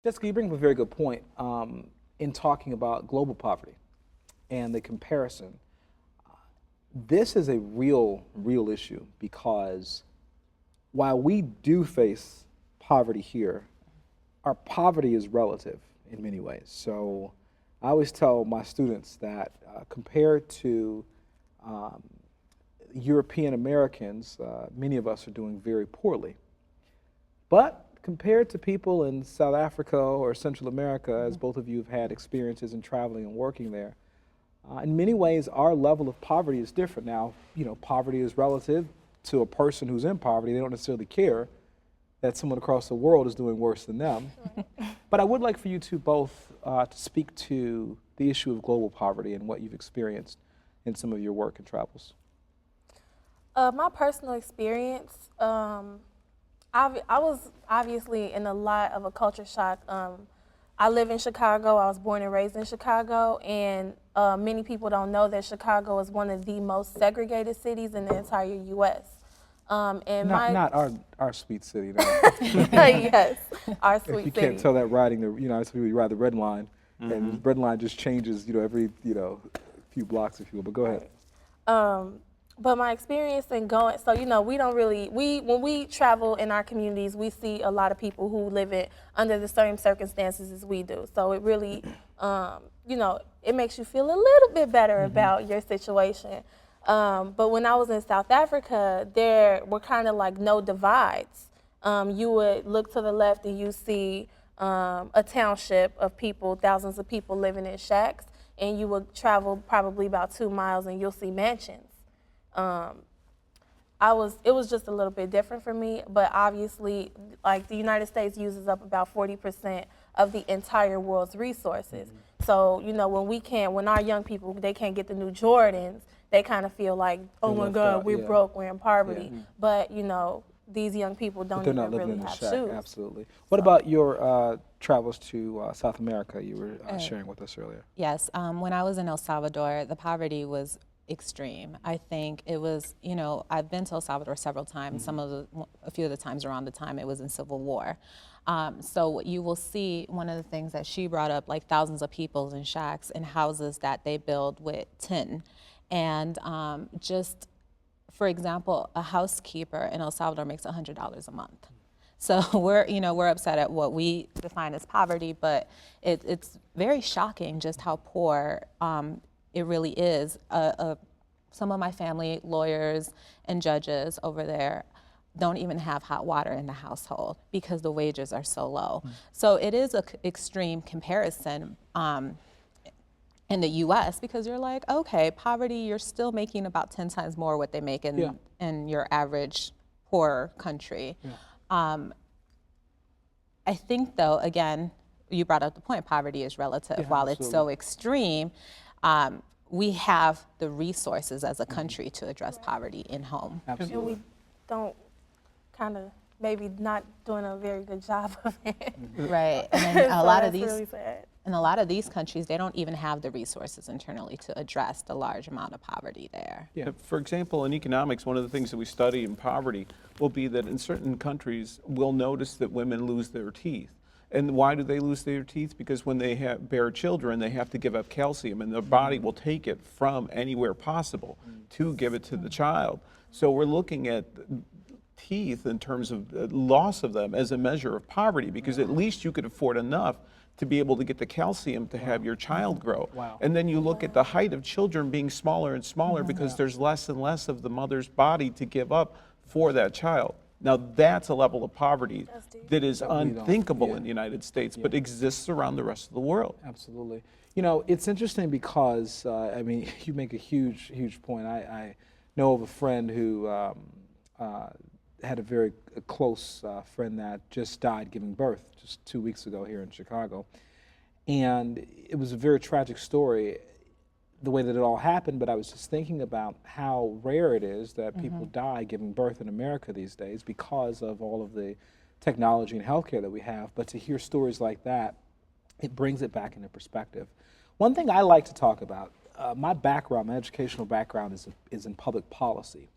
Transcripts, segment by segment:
Jessica, you bring up a very good point in talking about global poverty and the comparison. This is a real issue because while we do face poverty here, our poverty is relative in many ways. So I always tell my students that compared to um, European Americans, many of us are doing very poorly. But compared to people in South Africa or Central America, as both of you have had experiences in traveling and working there, in many ways our level of poverty is different. Now, poverty is relative to a person who's in poverty. They don't necessarily care that someone across the world is doing worse than them. But I would like for you two both to speak to the issue of global poverty and what you've experienced in some of your work and travels. My personal experience, I was obviously in a lot of a culture shock. I live in Chicago. I was born and raised in Chicago, and many people don't know that Chicago is one of the most segregated cities in the entire U.S. Not our sweet city, no. Yes, our sweet city. You can't tell that riding you ride the red line, and the red line just changes, every few blocks, if you will. But go ahead. But my experience in going, so we don't really, when we travel in our communities, we see a lot of people who live it under the same circumstances as we do. So it really, it makes you feel a little bit better about your situation. But when I was in South Africa, there were kind of like no divides. You would look to the left and you see a township of people, thousands of people living in shacks, and you would travel probably about 2 miles and you'll see mansions. It was just a little bit different for me, but obviously, like the United States uses up about 40% of the entire world's resources. So, when our young people, they can't get the new Jordans, they kind of feel like, oh my God, we're broke, we're in poverty. Yeah. But, these young people don't even really have shoes. Absolutely. What about your travels to South America you were sharing with us earlier? Yes, when I was in El Salvador, the poverty was extreme. I think it was, I've been to El Salvador several times, a few of the times around the time it was in civil war. So you will see one of the things that she brought up, like thousands of people in shacks and houses that they build with tin. And just, for example, a housekeeper in El Salvador makes $100 a month. So we're upset at what we define as poverty, but it's very shocking just how poor it really is. Some of my family, lawyers and judges over there, don't even have hot water in the household because the wages are so low. So it is an extreme comparison in the U.S. because you're like, okay, poverty, you're still making about 10 times more what they make in your average poor country. Yeah. I think, though, again, you brought up the point, poverty is relative. Yeah, while absolutely. It's so extreme, we have the resources as a country to address poverty in home. Absolutely. And we don't maybe not doing a very good job of it. Right, and then a lot of these, really sad. in a lot of these countries, they don't even have the resources internally to address the large amount of poverty there. Yeah. For example, in economics, one of the things that we study in poverty will be that in certain countries, we'll notice that women lose their teeth. And why do they lose their teeth? Because when they bear children, they have to give up calcium, and the body will take it from anywhere possible to give it to the child. So we're looking at teeth in terms of loss of them as a measure of poverty, because at least you could afford enough to be able to get the calcium to have your child grow. Wow. And then you look at the height of children being smaller and smaller because there's less and less of the mother's body to give up for that child. Now that's a level of poverty that is unthinkable in the United States, but exists around the rest of the world. Absolutely. It's interesting because, you make a huge point. I know of a friend who had a very close friend that just died giving birth just 2 weeks ago here in Chicago. And it was a very tragic story, the way that it all happened, but I was just thinking about how rare it is that people die giving birth in America these days because of all of the technology and healthcare that we have. But to hear stories like that, it brings it back into perspective. One thing I like to talk about, my educational background is in public policy.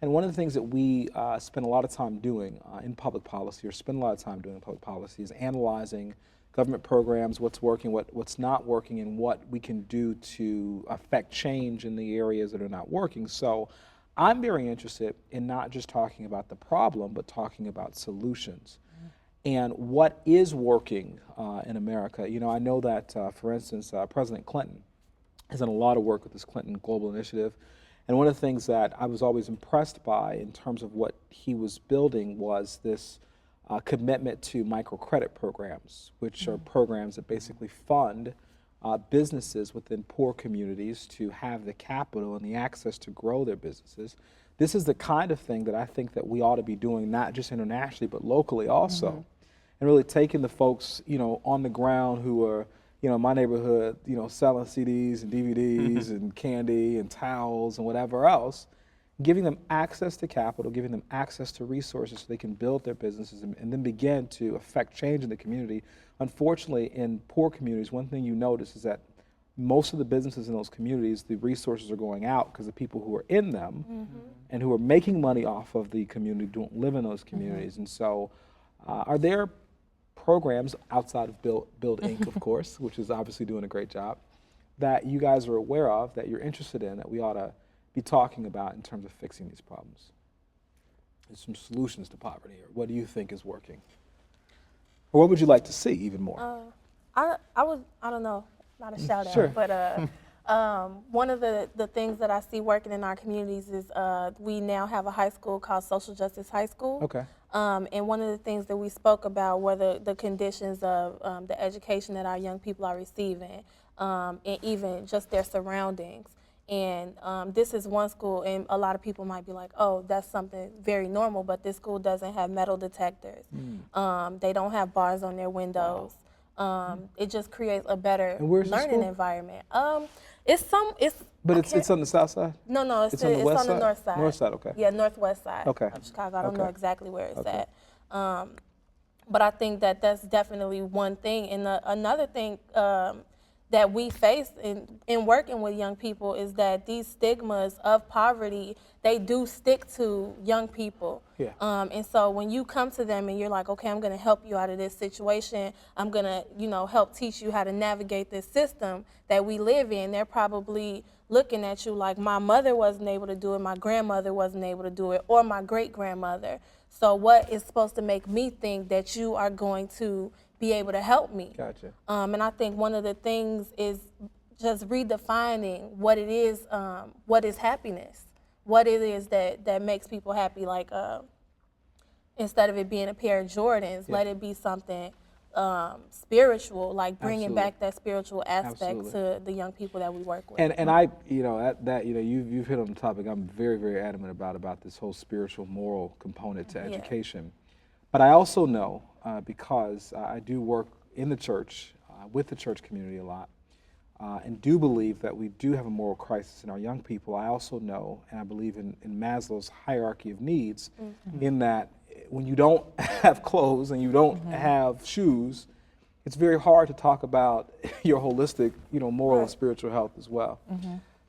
And one of the things that we spend a lot of time doing in public policy, or spend a lot of time doing in public policy, is analyzing government programs, what's working, what's not working, and what we can do to affect change in the areas that are not working. So I'm very interested in not just talking about the problem, but talking about solutions. And what is working in America. You know, I know that, for instance, President Clinton has done a lot of work with this Clinton Global Initiative. And one of the things that I was always impressed by in terms of what he was building was this commitment to microcredit programs, which are programs that basically fund businesses within poor communities to have the capital and the access to grow their businesses. This is the kind of thing that I think that we ought to be doing, not just internationally, but locally also. And really taking the folks, you know, on the ground who are, you know, in my neighborhood, you know, selling CDs and DVDs and candy and towels and whatever else, giving them access to capital, giving them access to resources so they can build their businesses and then begin to affect change in the community. Unfortunately, in poor communities, one thing you notice is that most of the businesses in those communities, the resources are going out because the people who are in them and who are making money off of the community don't live in those communities. And so are there programs outside of Build Inc., of course, which is obviously doing a great job, that you guys are aware of, that you're interested in, that we ought to be talking about in terms of fixing these problems? There's some solutions to poverty, or what do you think is working? Or what would you like to see even more? I don't know, not a shout Sure. out, but one of the things that I see working in our communities is we now have a high school called Social Justice High School. Okay. And one of the things that we spoke about were the conditions of the education that our young people are receiving, and even just their surroundings. And this is one school, and a lot of people might be like, oh, that's something very normal, but this school doesn't have metal detectors. They don't have bars on their windows. It just creates a better And where's the learning school? environment. But it's on the south side? No, it's on the west on the side? north side. North side, okay. Yeah, northwest side Okay. of Chicago. I don't know Okay. exactly where it's Okay. at. But I think that that's definitely one thing. And another thing that we face in working with young people is that these stigmas of poverty, they do stick to young people. Yeah. And so when you come to them and you're like, okay, I'm going to help you out of this situation, I'm going to, you know, help teach you how to navigate this system that we live in, they're probably looking at you like, my mother wasn't able to do it, my grandmother wasn't able to do it, or my great-grandmother. So what is supposed to make me think that you are going to be able to help me? Gotcha. And I think one of the things is just redefining what it is, what is happiness, what it is that makes people happy. Like instead of it being a pair of Jordans, let it be something spiritual, like bringing Absolutely. back that spiritual aspect Absolutely. to the young people that we work with. And I, you know, that you know, you've hit on the topic I'm very, very adamant about this whole spiritual, moral component to education. But I also know, because I do work in the church, with the church community a lot, and do believe that we do have a moral crisis in our young people. I also know, and I believe in Maslow's hierarchy of needs, in that when you don't have clothes and you don't have shoes, it's very hard to talk about your holistic, you know, moral and spiritual health as well.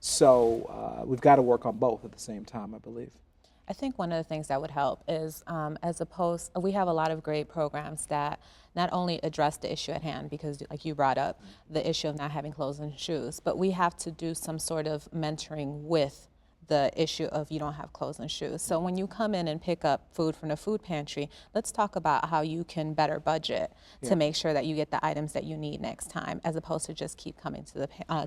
So we've got to work on both at the same time, I believe. I think one of the things that would help is, we have a lot of great programs that not only address the issue at hand, because like you brought up, the issue of not having clothes and shoes, but we have to do some sort of mentoring with the issue of you don't have clothes and shoes. So when you come in and pick up food from the food pantry, let's talk about how you can better budget to make sure that you get the items that you need next time, as opposed to just keep coming to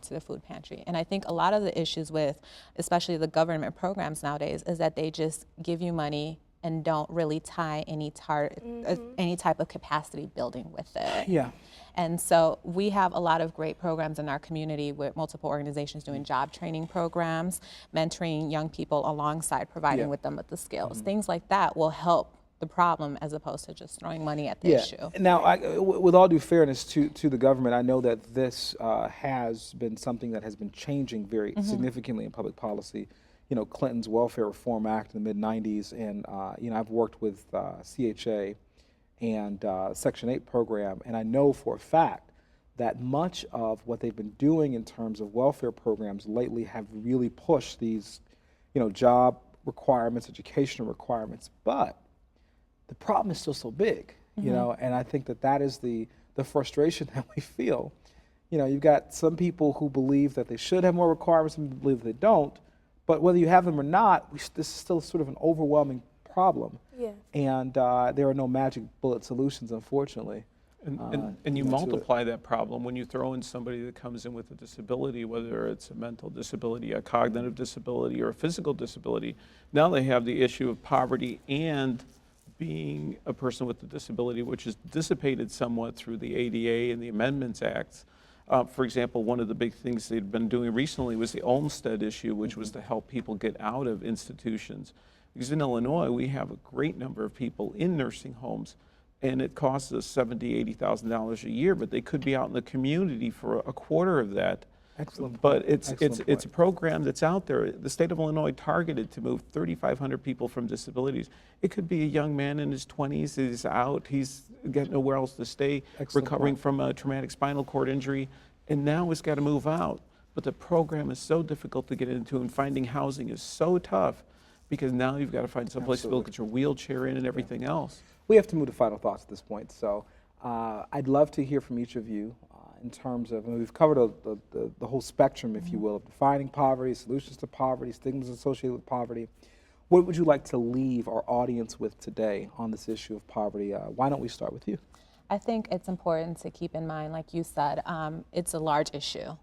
the food pantry. And I think a lot of the issues with, especially the government programs nowadays, is that they just give you money and don't really tie any type of capacity building with it. Yeah. And so we have a lot of great programs in our community with multiple organizations doing job training programs, mentoring young people alongside providing with them with the skills. Things like that will help the problem as opposed to just throwing money at the issue. Now, with all due fairness to the government, I know that this has been something that has been changing very significantly in public policy. You know, Clinton's Welfare Reform Act in the mid-'90s, and you know, I've worked with CHA and Section 8 program, and I know for a fact that much of what they've been doing in terms of welfare programs lately have really pushed these, you know, job requirements, educational requirements, but the problem is still so big, you know, and I think that is the frustration that we feel. You know, you've got some people who believe that they should have more requirements, some people believe they don't, but whether you have them or not, this is still sort of an overwhelming problem. Yeah. And there are no magic bullet solutions, unfortunately. And you multiply that problem when you throw in somebody that comes in with a disability, whether it's a mental disability, a cognitive disability, or a physical disability. Now they have the issue of poverty and being a person with a disability, which is dissipated somewhat through the ADA and the Amendments Acts. For example, one of the big things they've been doing recently was the Olmstead issue, which was to help people get out of institutions. Because in Illinois, we have a great number of people in nursing homes, and it costs us $70,000, $80,000 a year, but they could be out in the community for a quarter of that. Excellent. But it's Excellent a program that's out there. The state of Illinois targeted to move 3,500 people from disabilities. It could be a young man in his 20s, he's out, he's got nowhere else to stay, Excellent recovering point. from a traumatic spinal cord injury, and now he's got to move out. But the program is so difficult to get into, and finding housing is so tough, because now you've got to find someplace to get your wheelchair in and everything else. We have to move to final thoughts at this point, so I'd love to hear from each of you in terms of, and we've covered the whole spectrum, if you will, of defining poverty, solutions to poverty, stigmas associated with poverty. What would you like to leave our audience with today on this issue of poverty? Why don't we start with you? I think it's important to keep in mind, like you said, it's a large issue.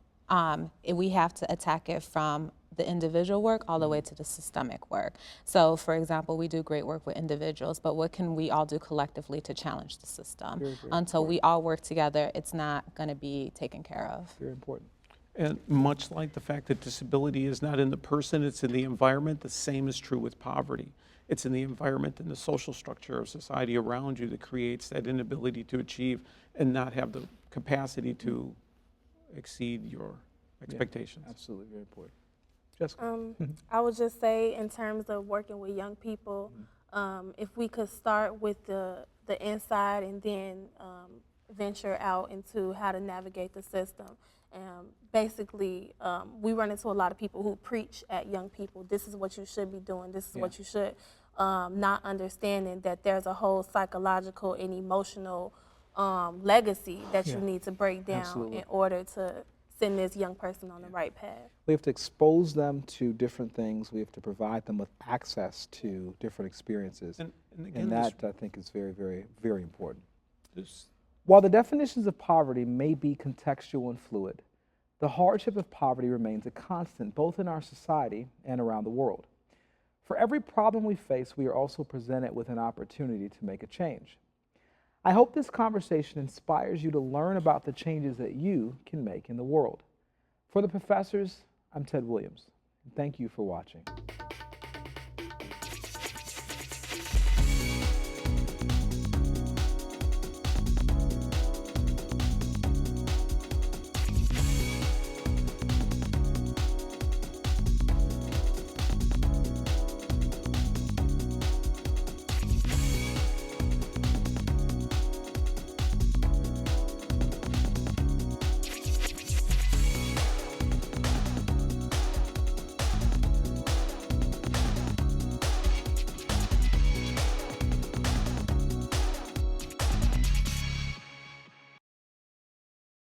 We have to attack it from the individual work all the way to the systemic work. So, for example, we do great work with individuals, but what can we all do collectively to challenge the system? Very Until we all work together, it's not going to be taken care of. Very important. And much like the fact that disability is not in the person, it's in the environment, the same is true with poverty. It's in the environment and the social structure of society around you that creates that inability to achieve and not have the capacity to exceed your expectations. Yeah, absolutely, very important. Jessica? I would just say, in terms of working with young people, if we could start with the inside and then venture out into how to navigate the system. Basically, we run into a lot of people who preach at young people, this is what you should be doing, this is what you should, not understanding that there's a whole psychological and emotional legacy that you need to break down in order to send this young person on the right path. We have to expose them to different things. We have to provide them with access to different experiences. And again, that, I think, is very, very, very important. this While the definitions of poverty may be contextual and fluid, the hardship of poverty remains a constant both in our society and around the world. For every problem we face, we are also presented with an opportunity to make a change. I hope this conversation inspires you to learn about the changes that you can make in the world. For the professors, I'm Ted Williams. Thank you for watching.